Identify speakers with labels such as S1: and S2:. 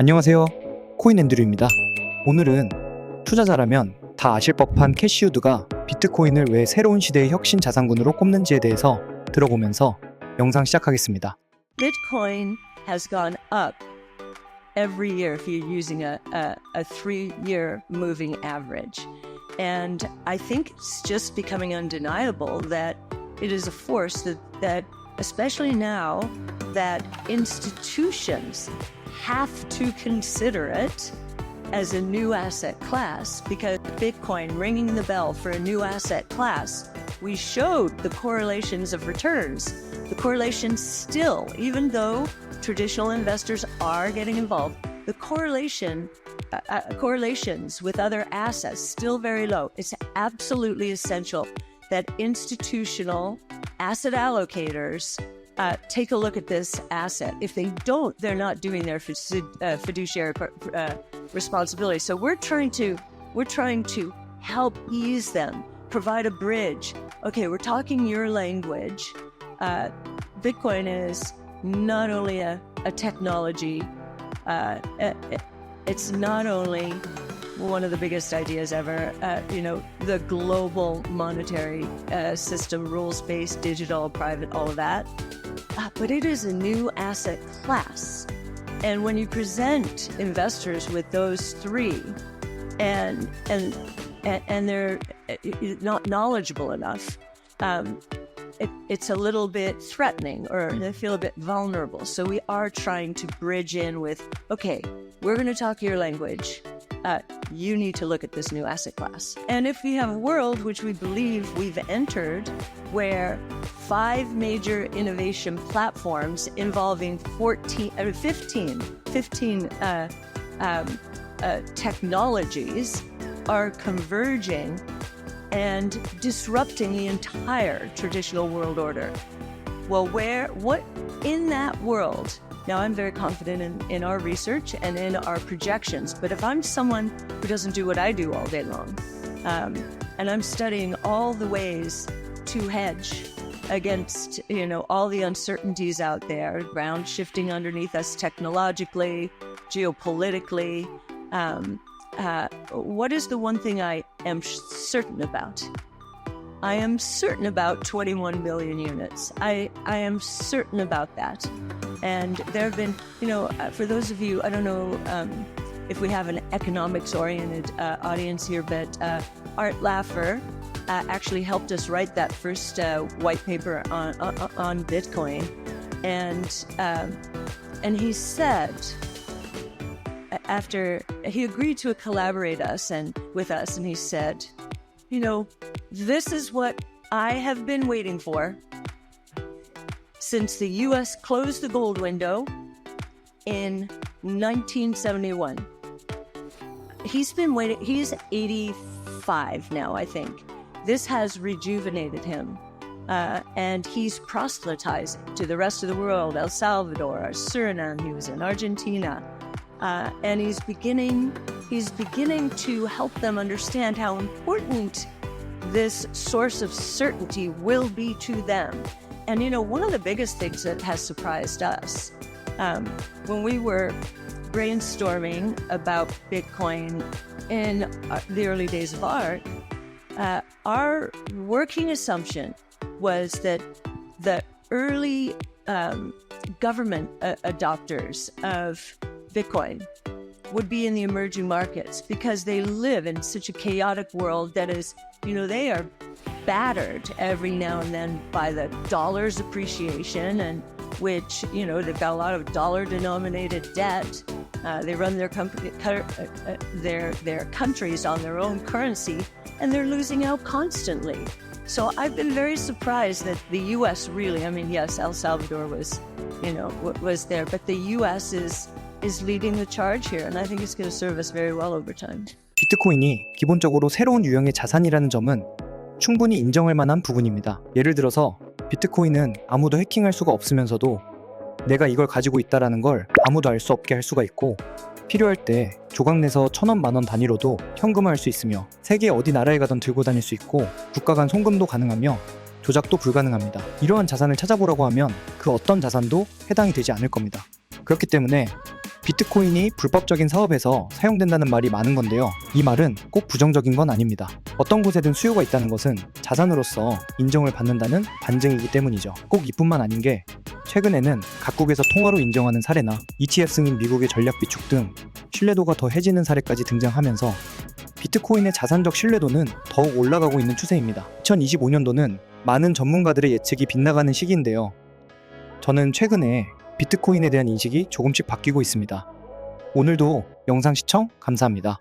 S1: 안녕하세요. 코인 앤드류입니다. 오늘은 투자자라면 다 아실 법한 캐시우드가 비트코인을 왜 새로운 시대의 혁신 자산군으로 꼽는지에 대해서 들어보면서 영상 시작하겠습니다.
S2: Bitcoin has gone up every year if you're using a 3-year moving average. And I think it's just becoming undeniable that it is a force that especially now, that institutions have to consider it as a new asset class, because Bitcoin ringing the bell for a new asset class, we showed the correlations of returns. The correlations still, even though traditional investors are getting involved, the correlations with other assets still very low. It's absolutely essential that institutional asset allocators take a look at this asset. If they don't, they're not doing their fiduciary responsibility. So we're trying to help ease them, provide a bridge. Okay, we're talking your language. Bitcoin is not only a technology, it's not only one of the biggest ideas ever, the global monetary system, rules-based, digital, private, all of that. But it is a new asset class. And when you present investors with those three and they're not knowledgeable enough, it's a little bit threatening, or they feel a bit vulnerable. So we are trying to bridge in with, okay, we're going to talk your language. You need to look at this new asset class. And if we have a world, which we believe we've entered, where 5 major innovation platforms involving 15 technologies are converging and disrupting the entire traditional world order. Well, what in that world? Now, I'm very confident in our research and in our projections, but if I'm someone who doesn't do what I do all day long, and I'm studying all the ways to hedge against, all the uncertainties out there, ground shifting underneath us technologically, geopolitically, what is the one thing I am certain about? I am certain about 21 million units. I am certain about that. And there have been, for those of you, I don't know if we have an economics-oriented audience here, but Art Laffer actually helped us write that first white paper on Bitcoin. And he said, after he agreed to collaborate with us, and he said, this is what I have been waiting for since the U.S. closed the gold window in 1971. He's been waiting. He's 85 now, I think. This has rejuvenated him. And he's proselytizing to the rest of the world, El Salvador, Suriname, he was in Argentina. And he's beginning to help them understand how important this source of certainty will be to them. And one of the biggest things that has surprised us, when we were brainstorming about Bitcoin in the early days of art, our working assumption was that the early government adopters of Bitcoin would be in the emerging markets, because they live in such a chaotic world that is, they are battered every now and then by the dollar's appreciation, and which, they've got a lot of dollar-denominated debt. They run their countries on their own currency, and they're losing out constantly. So I've been very surprised that the U.S. really, yes, El Salvador was there, but the U.S. is leading the charge here, and I think it's going to serve us very well over time.
S1: 비트코인이 기본적으로 새로운 유형의 자산이라는 점은 충분히 인정할 만한 부분입니다. 예를 들어서 비트코인은 아무도 해킹할 수가 없으면서도 내가 이걸 가지고 있다라는 걸 아무도 알 수 없게 할 수가 있고, 필요할 때 조각내서 1,000원, 10,000원 단위로도 현금화할 수 있으며, 세계 어디 나라에 가든 들고 다닐 수 있고, 국가 간 송금도 가능하며 조작도 불가능합니다. 이러한 자산을 찾아보라고 하면 그 어떤 자산도 해당이 되지 않을 겁니다. 그렇기 때문에 비트코인이 불법적인 사업에서 사용된다는 말이 많은 건데요. 이 말은 꼭 부정적인 건 아닙니다. 어떤 곳에든 수요가 있다는 것은 자산으로서 인정을 받는다는 반증이기 때문이죠. 꼭 이뿐만 아닌 게 최근에는 각국에서 통화로 인정하는 사례나 ETF 승인 미국의 전략 비축 등 신뢰도가 더해지는 사례까지 등장하면서 비트코인의 자산적 신뢰도는 더욱 올라가고 있는 추세입니다. 2025년도는 많은 전문가들의 예측이 빗나가는 시기인데요. 저는 최근에 비트코인에 대한 인식이 조금씩 바뀌고 있습니다. 오늘도 영상 시청 감사합니다.